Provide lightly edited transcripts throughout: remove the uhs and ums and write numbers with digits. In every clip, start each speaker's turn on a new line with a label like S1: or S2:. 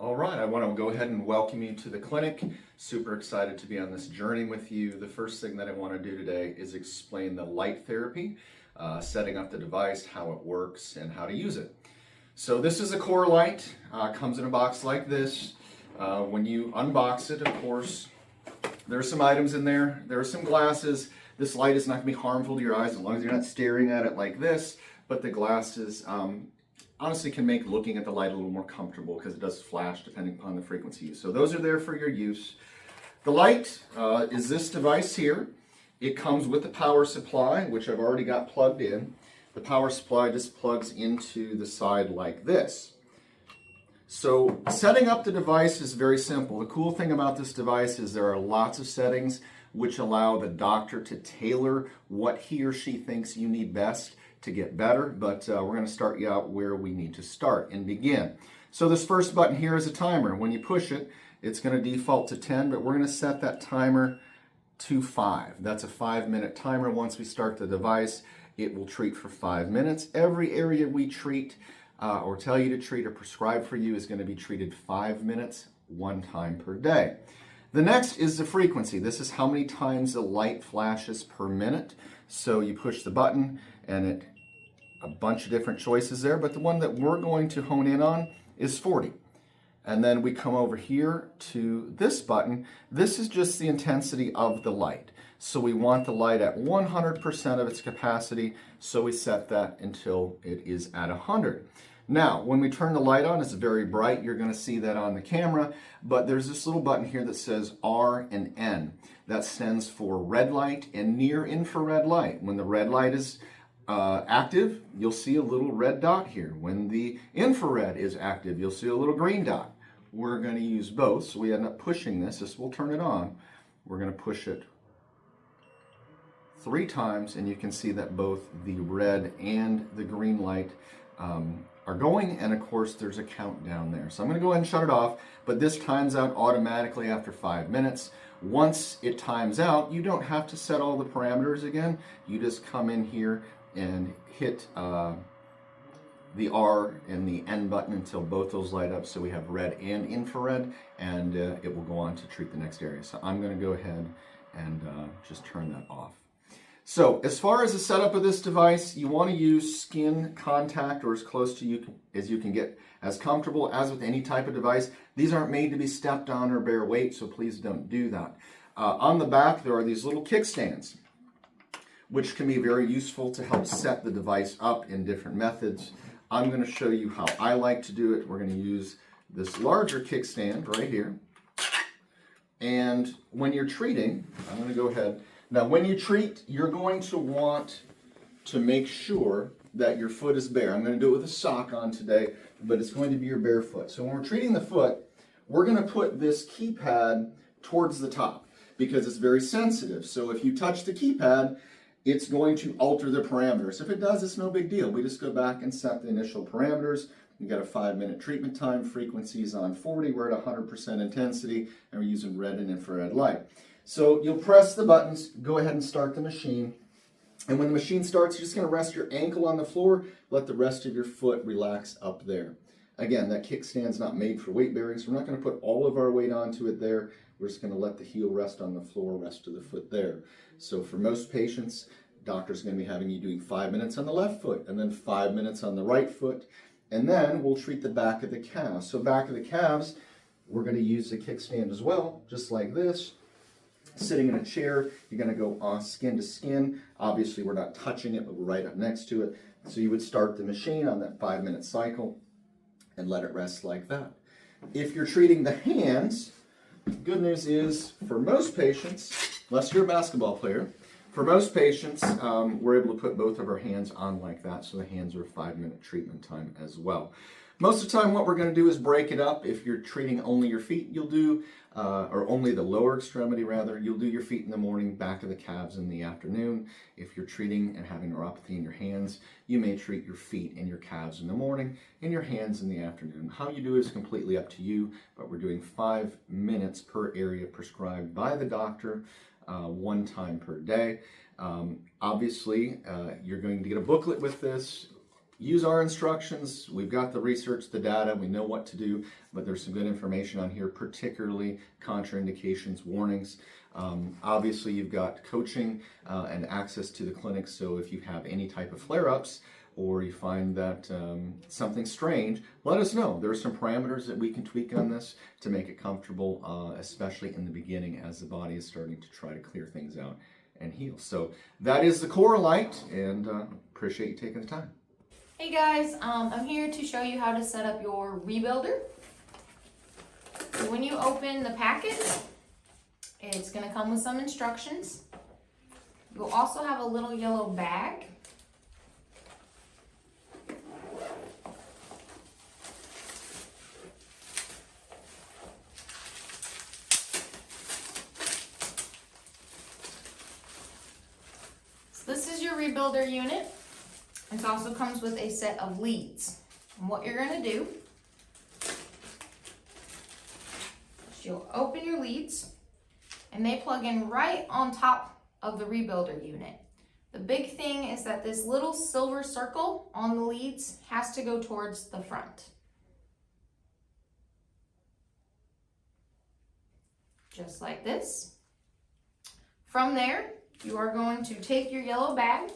S1: All right, I want to go ahead and welcome you to the clinic. Super excited to be on this journey with you. The first thing that I want to do today is explain the light therapy, setting up the device, how it works, and how to use it. So this is a core light, comes in a box like this. When you unbox it, of course, there's some items in there. There are some glasses. This light is not going to be harmful to your eyes as long as you're not staring at it like this, but the glasses honestly can make looking at the light a little more comfortable because it does flash depending upon the frequency used. So those are there for your use. The light is this device here. It comes with the power supply, which I've already got plugged in. The power supply just plugs into the side like this. So setting up the device is very simple. The cool thing about this device is there are lots of settings which allow the doctor to tailor what he or she thinks you need best to get better, but we're going to start you out where we need to start and begin. So this first button here is a timer. When you push it, it's going to default to 10, but we're going to set that timer to 5. That's a 5-minute timer. Once we start the device, it will treat for 5 minutes. Every area we treat or tell you to treat or prescribe for you is going to be treated 5 minutes, 1 time per day. The next is the frequency. This is how many times the light flashes per minute. So you push the button and a bunch of different choices there, but the one that we're going to hone in on is 40. And then we come over here to this button. This is just the intensity of the light. So we want the light at 100% of its capacity, so we set that until it is at 100. Now, when we turn the light on, it's very bright. You're going to see that on the camera, but there's this little button here that says R and N. That stands for red light and near infrared light. When the red light is active, you'll see a little red dot here. When the infrared is active, you'll see a little green dot. We're going to use both, so we end up pushing this. This will turn it on. We're going to push it 3 times, and you can see that both the red and the green light are going, and of course there's a countdown there. So I'm going to go ahead and shut it off, but this times out automatically after 5 minutes. Once it times out, you don't have to set all the parameters again. You just come in here and hit the R and the N button until both those light up, so we have red and infrared, and it will go on to treat the next area. So I'm going to go ahead and just turn that off. So as far as the setup of this device, you want to use skin contact or as close to you as you can get, as comfortable as with any type of device. These aren't made to be stepped on or bear weight, so please don't do that. On the back, there are these little kickstands, which can be very useful to help set the device up in different methods. I'm going to show you how I like to do it. We're going to use this larger kickstand right here. And when you're treating, I'm going to go ahead. Now, when you treat, you're going to want to make sure that your foot is bare. I'm going to do it with a sock on today, but it's going to be your bare foot. So when we're treating the foot, we're going to put this keypad towards the top because it's very sensitive. So if you touch the keypad, it's going to alter the parameters. If it does, it's no big deal. We just go back and set the initial parameters. You got a 5-minute treatment time, frequencies on 40, we're at 100% intensity, and we're using red and infrared light. So you'll press the buttons, go ahead and start the machine. And when the machine starts, you're just going to rest your ankle on the floor, let the rest of your foot relax up there. Again, that kickstand's not made for weight bearing, so we're not going to put all of our weight onto it there. We're just going to let the heel rest on the floor, rest of the foot there. So for most patients, doctor's going to be having you doing 5 minutes on the left foot and then 5 minutes on the right foot. And then we'll treat the back of the calves. So back of the calves, we're going to use the kickstand as well, just like this. Sitting in a chair, you're going to go on skin to skin. Obviously, we're not touching it, but we're right up next to it. So you would start the machine on that 5-minute cycle and let it rest like that. If you're treating the hands, good news is for most patients, unless you're a basketball player, for most patients, we're able to put both of our hands on like that, so the hands are a 5-minute treatment time as well. Most of the time, what we're going to do is break it up. If you're treating only your feet, you'll do, or only the lower extremity rather, you'll do your feet in the morning, back of the calves in the afternoon. If you're treating and having neuropathy in your hands, you may treat your feet and your calves in the morning and your hands in the afternoon. How you do it is completely up to you, but we're doing 5 minutes per area prescribed by the doctor, 1 time per day. Obviously, you're going to get a booklet with this. use our instructions. We've got the research, the data, we know what to do, but there's some good information on here, particularly contraindications, warnings. Obviously, you've got coaching and access to the clinic, so if you have any type of flare-ups or you find that something's strange, let us know. There are some parameters that we can tweak on this to make it comfortable, especially in the beginning as the body is starting to try to clear things out and heal. So that is the core light, and appreciate you taking the time.
S2: Hey guys, I'm here to show you how to set up your rebuilder. So when you open the packet, it's going to come with some instructions. You'll also have a little yellow bag. So this is your rebuilder unit. It also comes with a set of leads. And what you're going to do is you'll open your leads, and they plug in right on top of the rebuilder unit. The big thing is that this little silver circle on the leads has to go towards the front. Just like this. From there, you are going to take your yellow bag,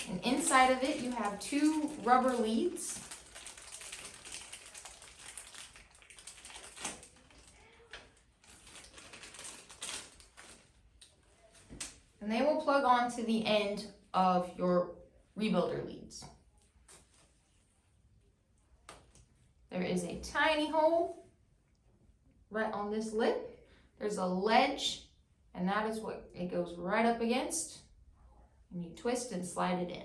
S2: and inside of it you have 2 rubber leads. And they will plug on to the end of your rebuilder leads. There is a tiny hole right on this lid. There's a ledge, and that is what it goes right up against. And you twist and slide it in.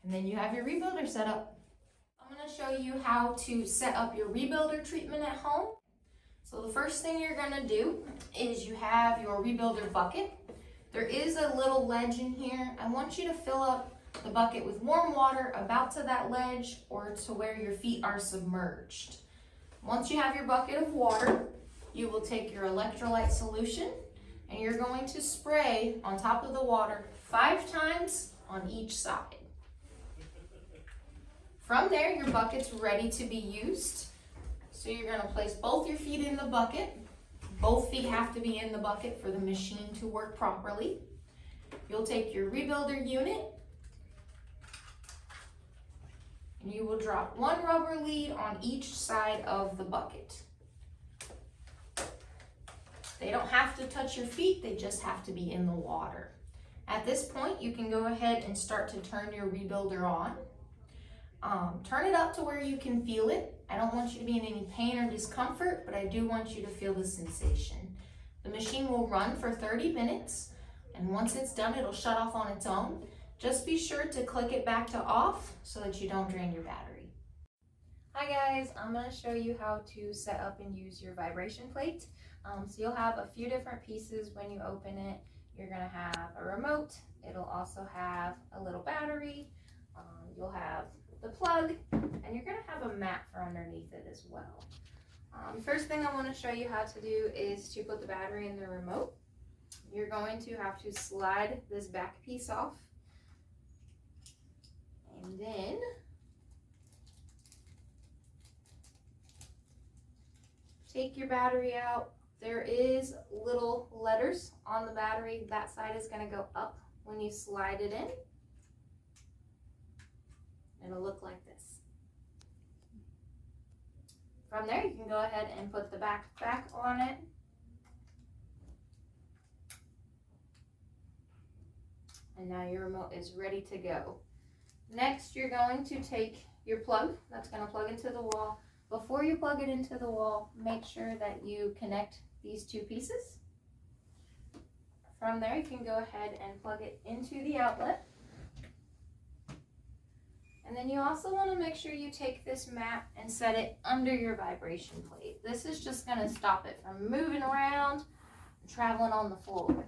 S2: And then you have your rebuilder set up. I'm going to show you how to set up your rebuilder treatment at home. So the first thing you're going to do is you have your rebuilder bucket. There is a little ledge in here. I want you to fill up the bucket with warm water about to that ledge or to where your feet are submerged. Once you have your bucket of water, you will take your electrolyte solution and you're going to spray on top of the water 5 times on each side. From there, your bucket's ready to be used. So you're going to place both your feet in the bucket. Both feet have to be in the bucket for the machine to work properly. You'll take your rebuilder unit and you will drop 1 rubber lead on each side of the bucket. They don't have to touch your feet, they just have to be in the water. At this point, you can go ahead and start to turn your rebuilder on. Turn it up to where you can feel it. I don't want you to be in any pain or discomfort, but I do want you to feel the sensation. The machine will run for 30 minutes, and once it's done, it'll shut off on its own. Just be sure to click it back to off so that you don't drain your battery. Hi guys, I'm going to show you how to set up and use your vibration plate. So you'll have a few different pieces when you open it. You're going to have a remote. It'll also have a little battery. You'll have the plug, and you're going to have a mat for underneath it as well. First thing I want to show you how to do is to put the battery in the remote. You're going to have to slide this back piece off, and then take your battery out. There is little letters on the battery. That side is going to go up when you slide it in. It'll look like this. From there, you can go ahead and put the back on it. And now your remote is ready to go. Next, you're going to take your plug. That's going to plug into the wall. Before you plug it into the wall, make sure that you connect these 2 pieces. From there, you can go ahead and plug it into the outlet. And then you also want to make sure you take this mat and set it under your vibration plate. This is just going to stop it from moving around and traveling on the floor.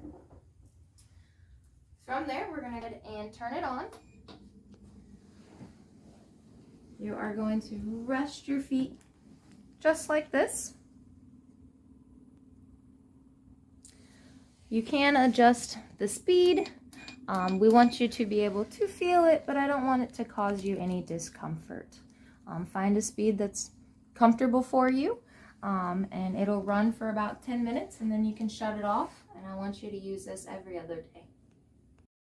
S2: From there, we're going to go ahead and turn it on. You are going to rest your feet just like this. You can adjust the speed We want you to be able to feel it, but I don't want it to cause you any discomfort. Find a speed that's comfortable for you, and it'll run for about 10 minutes, and then you can shut it off. And I want you to use this every other day.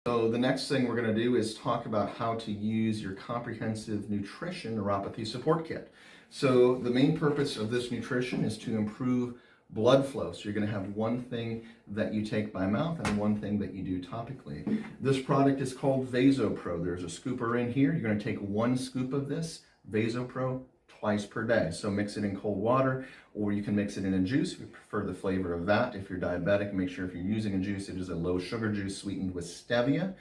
S1: So the next thing we're going to do is talk about how to use your comprehensive nutrition neuropathy support kit. So the main purpose of this nutrition is to improve blood flow. So you're going to have one thing that you take by mouth and one thing that you do topically. This product is called VasoPro. There's a scooper in here. You're going to take 1 scoop of this VasoPro twice per day. So mix it in cold water, or you can mix it in a juice if you prefer the flavor of that. If you're diabetic, make sure if you're using a juice, it is a low sugar juice sweetened with stevia.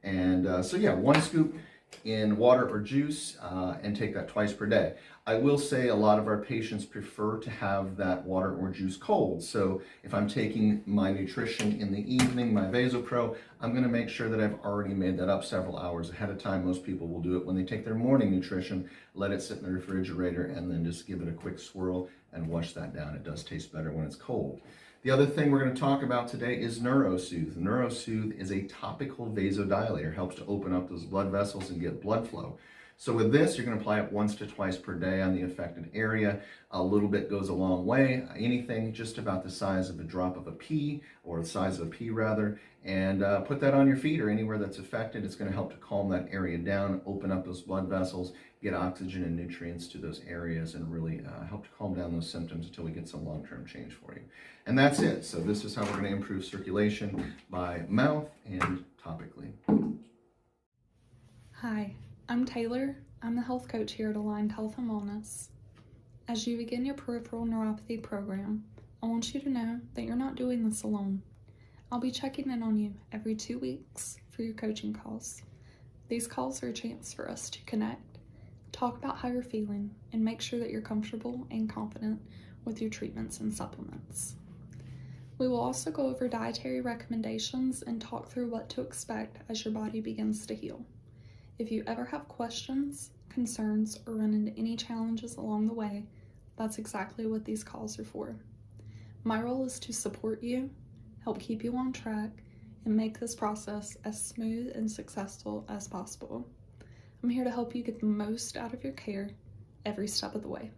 S1: And so yeah, 1 scoop in water or juice, and take that twice per day. I will say a lot of our patients prefer to have that water or juice cold. So if I'm taking my nutrition in the evening, my VasoPro, I'm going to make sure that I've already made that up several hours ahead of time. Most people will do it when they take their morning nutrition, let it sit in the refrigerator, and then just give it a quick swirl and wash that down. It does taste better when it's cold. The other thing we're going to talk about today is NeuroSoothe. NeuroSoothe is a topical vasodilator, helps to open up those blood vessels and get blood flow. So with this, you're going to apply it once to twice per day on the affected area. A little bit goes a long way. Anything just about the size of a drop of a pea, or the size of a pea rather, and put that on your feet or anywhere that's affected. It's going to help to calm that area down, open up those blood vessels, get oxygen and nutrients to those areas, and really help to calm down those symptoms until we get some long-term change for you. And that's it. So this is how we're going to improve circulation by mouth and topically.
S3: Hi, I'm Taylor. I'm the health coach here at Aligned Health and Wellness. As you begin your peripheral neuropathy program, I want you to know that you're not doing this alone. I'll be checking in on you every 2 weeks for your coaching calls. These calls are a chance for us to connect, talk about how you're feeling, and make sure that you're comfortable and confident with your treatments and supplements. We will also go over dietary recommendations and talk through what to expect as your body begins to heal. If you ever have questions, concerns, or run into any challenges along the way, that's exactly what these calls are for. My role is to support you, help keep you on track, and make this process as smooth and successful as possible. I'm here to help you get the most out of your care every step of the way.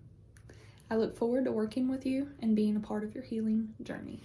S3: I look forward to working with you and being a part of your healing journey.